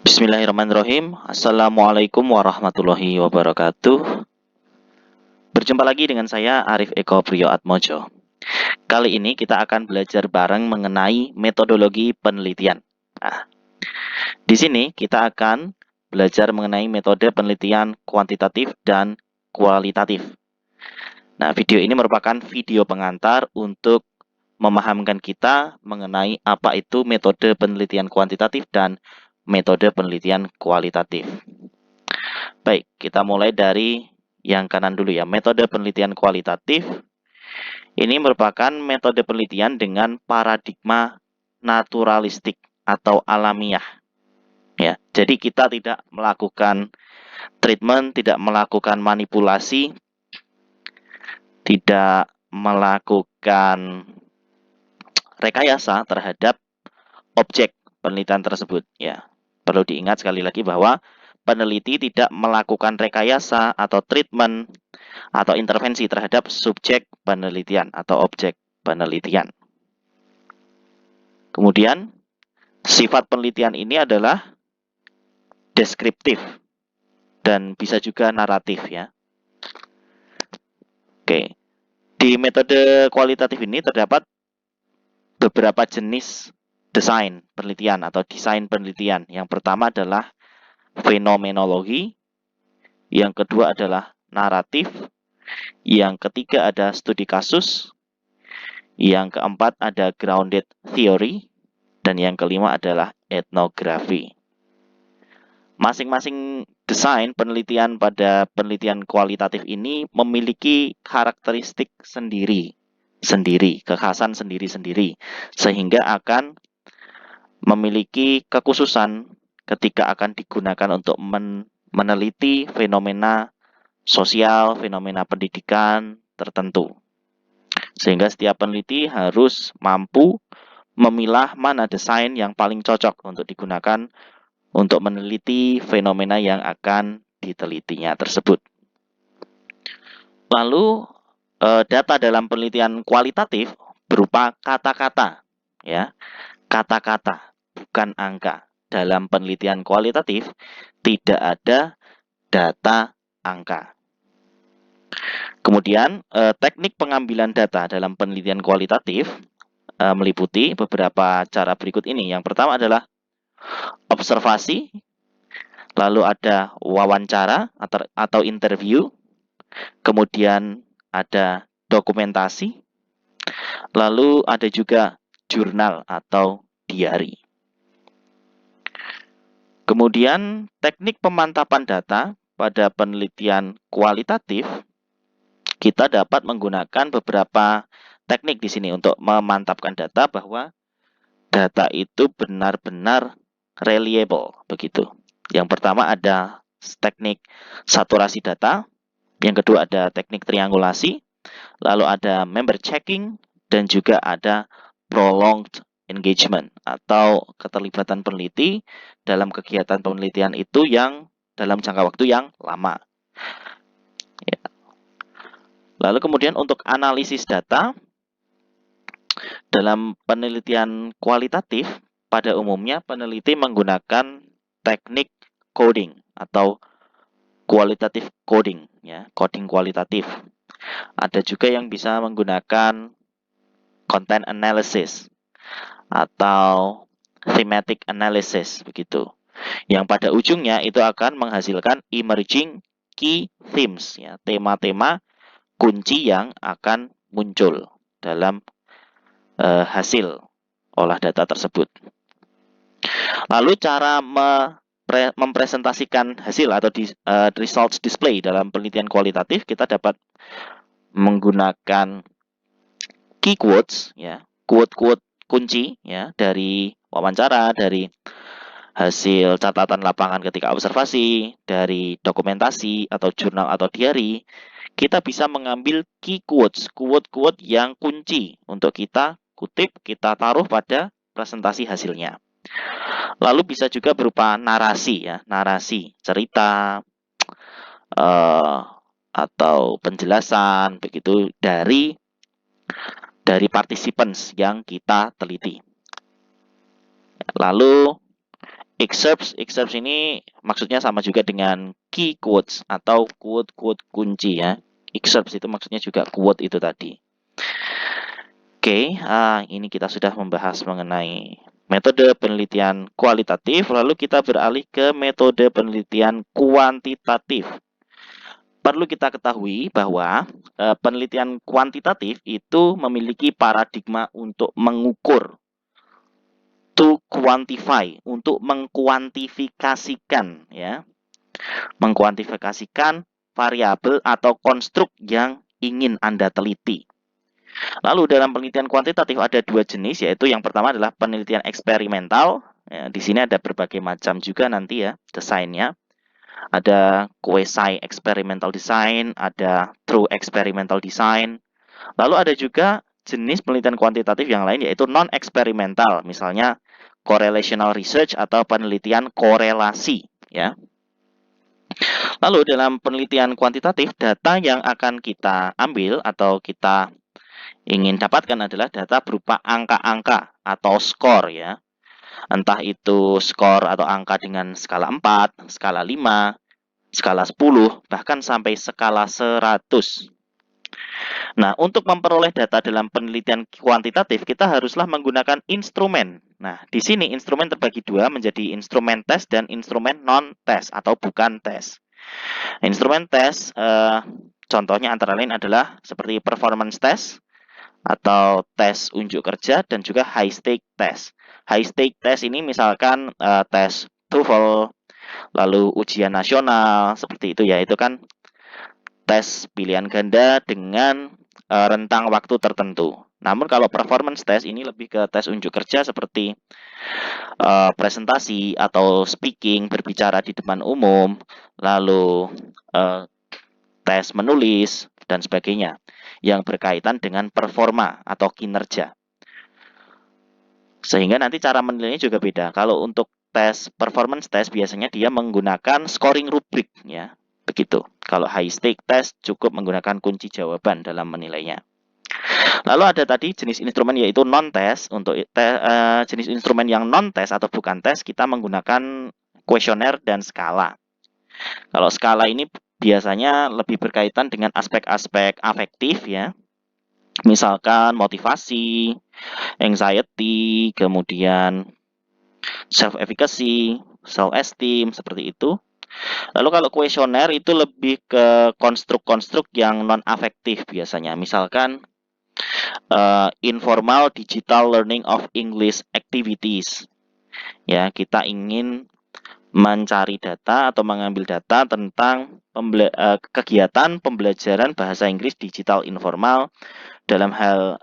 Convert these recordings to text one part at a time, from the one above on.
Bismillahirrahmanirrahim. Assalamualaikum warahmatullahi wabarakatuh. Berjumpa lagi dengan saya Arif Eko Priyoatmojo. Kali ini kita akan belajar bareng mengenai metodologi penelitian. Nah, di sini kita akan belajar mengenai metode penelitian kuantitatif dan kualitatif. Nah, video ini merupakan video pengantar untuk memahamkan kita mengenai apa itu metode penelitian kuantitatif dan metode penelitian kualitatif. Baik, kita mulai dari yang kanan dulu ya. Metode penelitian kualitatif ini merupakan metode penelitian dengan paradigma naturalistik atau alamiah. Ya, jadi kita tidak melakukan treatment, tidak melakukan manipulasi, tidak melakukan rekayasa terhadap objek penelitian tersebut. Ya, perlu diingat sekali lagi bahwa peneliti tidak melakukan rekayasa atau treatment atau intervensi terhadap subjek penelitian atau objek penelitian. Kemudian, sifat penelitian ini adalah deskriptif dan bisa juga naratif ya. Oke. Di metode kualitatif ini terdapat beberapa jenis desain penelitian atau desain penelitian. Yang pertama adalah fenomenologi, yang kedua adalah naratif, yang ketiga ada studi kasus, yang keempat ada grounded theory, dan yang kelima adalah etnografi. Masing-masing desain penelitian pada penelitian kualitatif ini memiliki karakteristik sendiri, kekhasan sendiri-sendiri, sehingga akan memiliki kekhususan ketika akan digunakan untuk meneliti fenomena sosial, fenomena pendidikan tertentu. Sehingga setiap peneliti harus mampu memilah mana desain yang paling cocok untuk digunakan untuk meneliti fenomena yang akan ditelitinya tersebut. Lalu, data dalam penelitian kualitatif berupa kata-kata, ya, kata-kata, bukan angka. Dalam penelitian kualitatif tidak ada data angka. Kemudian, teknik pengambilan data dalam penelitian kualitatif meliputi beberapa cara berikut ini. Yang pertama adalah observasi, lalu ada wawancara atau interview, kemudian ada dokumentasi, lalu ada juga jurnal atau diary. Kemudian teknik pemantapan data pada penelitian kualitatif kita dapat menggunakan beberapa teknik di sini untuk memantapkan data bahwa data itu benar-benar reliable begitu. Yang pertama ada teknik saturasi data, yang kedua ada teknik triangulasi, lalu ada member checking, dan juga ada prolonged engagement atau keterlibatan peneliti dalam kegiatan penelitian itu yang dalam jangka waktu yang lama. Ya. Lalu kemudian untuk analisis data, dalam penelitian kualitatif, pada umumnya peneliti menggunakan teknik coding atau qualitative coding, ya, coding kualitatif. Ada juga yang bisa menggunakan content analysis atau thematic analysis begitu. Yang pada ujungnya itu akan menghasilkan emerging key themes, ya, tema-tema kunci yang akan muncul dalam hasil olah data tersebut. Lalu cara mempresentasikan hasil atau results display dalam penelitian kualitatif kita dapat menggunakan key quotes, ya, quote-quote kunci, ya, dari wawancara, dari hasil catatan lapangan ketika observasi, dari dokumentasi atau jurnal atau diary. Kita bisa mengambil key quotes, quote-quote yang kunci untuk kita kutip, kita taruh pada presentasi hasilnya. Lalu bisa juga berupa narasi, ya, narasi, cerita, atau penjelasan begitu dari participants yang kita teliti. Lalu Excerpts ini maksudnya sama juga dengan key quotes atau quote-quote kunci ya. Excerpts itu maksudnya juga quote itu tadi. Oke, ini kita sudah membahas mengenai metode penelitian kualitatif, lalu kita beralih ke metode penelitian kuantitatif. Perlu kita ketahui bahwa penelitian kuantitatif itu memiliki paradigma untuk mengukur, to quantify, untuk mengkuantifikasikan ya, mengkuantifikasikan variabel atau konstruk yang ingin Anda teliti. Lalu dalam penelitian kuantitatif ada dua jenis, yaitu yang pertama adalah penelitian eksperimental. Ya, di sini ada berbagai macam juga nanti ya desainnya. Ada quasi experimental design, ada true experimental design. Lalu ada juga jenis penelitian kuantitatif yang lain yaitu non eksperimental, misalnya correlational research atau penelitian korelasi ya. Lalu dalam penelitian kuantitatif, data yang akan kita ambil atau kita ingin dapatkan adalah data berupa angka-angka atau skor ya. Entah itu skor atau angka dengan skala 4, skala 5, skala 10, bahkan sampai skala 100. Nah, untuk memperoleh data dalam penelitian kuantitatif, kita haruslah menggunakan instrumen. Nah, di sini instrumen terbagi dua menjadi instrumen tes dan instrumen non-tes atau bukan tes. Instrumen tes, contohnya antara lain adalah seperti performance test atau tes unjuk kerja dan juga high stake test. High stake test ini misalkan tes TOEFL, lalu ujian nasional, seperti itu ya. Itu kan tes pilihan ganda dengan rentang waktu tertentu. Namun kalau performance test ini lebih ke tes unjuk kerja seperti presentasi atau speaking, berbicara di depan umum, lalu tes menulis, dan sebagainya yang berkaitan dengan performa atau kinerja. Sehingga nanti cara menilainya juga beda. Kalau untuk tes performance test biasanya dia menggunakan scoring rubrik ya. Begitu. Kalau high stake test cukup menggunakan kunci jawaban dalam menilainya. Lalu ada tadi jenis instrumen yaitu non-test. Untuk jenis instrumen yang non-test atau bukan tes kita menggunakan kuesioner dan skala. Kalau skala ini biasanya lebih berkaitan dengan aspek-aspek afektif ya. Misalkan motivasi, anxiety, kemudian self-efficacy, self-esteem, seperti itu. Lalu kalau kuesioner itu lebih ke konstruk-konstruk yang non-afektif biasanya. Misalkan informal digital learning of English activities. Ya, kita ingin mencari data atau mengambil data tentang kegiatan pembelajaran bahasa Inggris digital informal dalam hal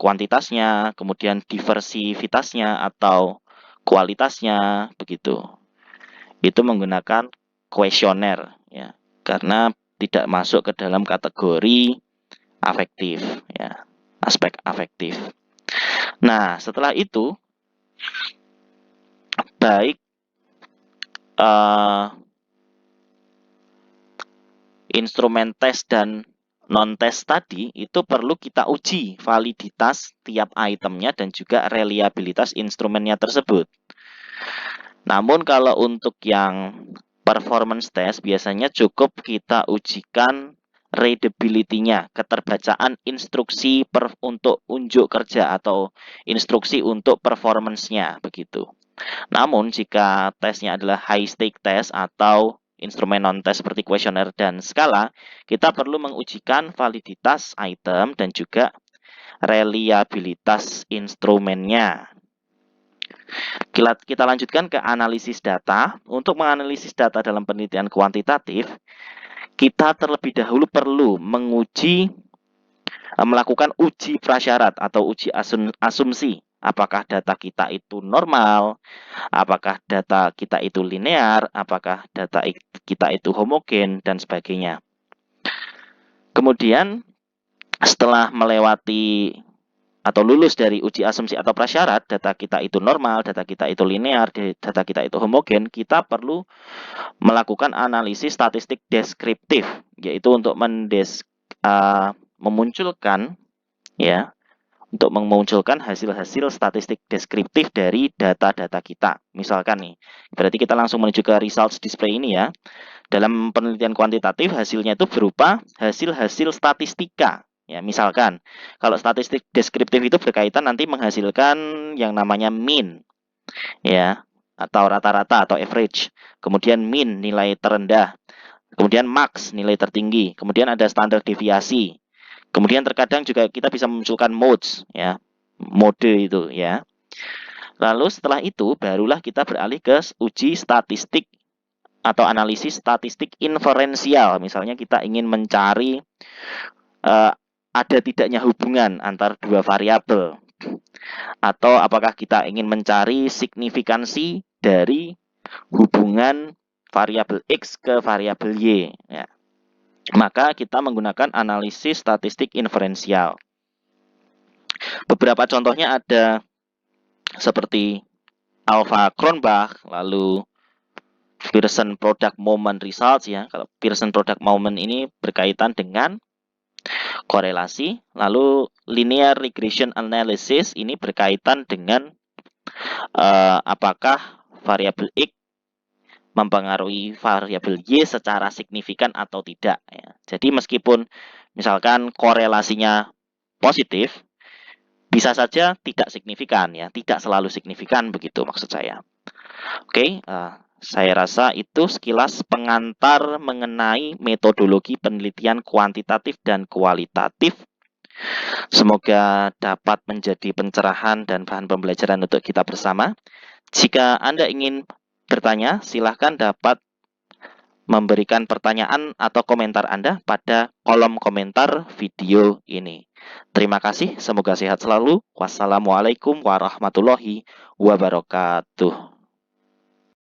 kuantitasnya, kemudian diversivitasnya atau kualitasnya, begitu. Itu menggunakan kuesioner ya, karena tidak masuk ke dalam kategori afektif ya, aspek afektif. Nah, setelah itu baik instrumen tes dan non-tes tadi itu perlu kita uji validitas tiap itemnya dan juga reliabilitas instrumennya tersebut. Namun kalau untuk yang performance test biasanya cukup kita ujikan readability-nya, keterbacaan instruksi untuk unjuk kerja atau instruksi untuk performance-nya begitu. Namun jika tesnya adalah high stake test atau instrumen non-test seperti kuesioner dan skala, kita perlu mengujikan validitas item dan juga reliabilitas instrumennya. Kita lanjutkan ke analisis data. Untuk menganalisis data dalam penelitian kuantitatif, kita terlebih dahulu perlu melakukan uji prasyarat atau uji asumsi. Apakah data kita itu normal, apakah data kita itu linear, apakah data kita itu homogen, dan sebagainya. Kemudian, setelah melewati atau lulus dari uji asumsi atau prasyarat, data kita itu normal, data kita itu linear, data kita itu homogen, kita perlu melakukan analisis statistik deskriptif, yaitu untuk memunculkan ya untuk memunculkan hasil-hasil statistik deskriptif dari data-data kita. Misalkan nih, berarti kita langsung menuju ke results display ini ya. Dalam penelitian kuantitatif hasilnya itu berupa hasil-hasil statistika. Ya, misalkan kalau statistik deskriptif itu berkaitan nanti menghasilkan yang namanya mean, ya, atau rata-rata atau average. Kemudian mean nilai terendah, kemudian max nilai tertinggi, kemudian ada standar deviasi. Kemudian terkadang juga kita bisa memunculkan modes, ya, mode itu ya. Lalu setelah itu barulah kita beralih ke uji statistik atau analisis statistik inferensial. Misalnya kita ingin mencari ada tidaknya hubungan antar dua variabel, atau apakah kita ingin mencari signifikansi dari hubungan variabel X ke variabel Y, ya. Maka kita menggunakan analisis statistik inferensial. Beberapa contohnya ada seperti Alpha Cronbach, lalu Pearson Product Moment Results ya. Kalau Pearson Product Moment ini berkaitan dengan korelasi, lalu Linear Regression Analysis ini berkaitan dengan apakah variabel X mempengaruhi variabel Y secara signifikan atau tidak ya. Jadi meskipun misalkan korelasinya positif, bisa saja tidak signifikan ya, tidak selalu signifikan begitu maksud saya. Oke, saya rasa itu sekilas pengantar mengenai metodologi penelitian kuantitatif dan kualitatif. Semoga dapat menjadi pencerahan dan bahan pembelajaran untuk kita bersama. Jika Anda ingin bertanya, silahkan dapat memberikan pertanyaan atau komentar Anda pada kolom komentar video ini. Terima kasih, semoga sehat selalu. Wassalamualaikum warahmatullahi wabarakatuh.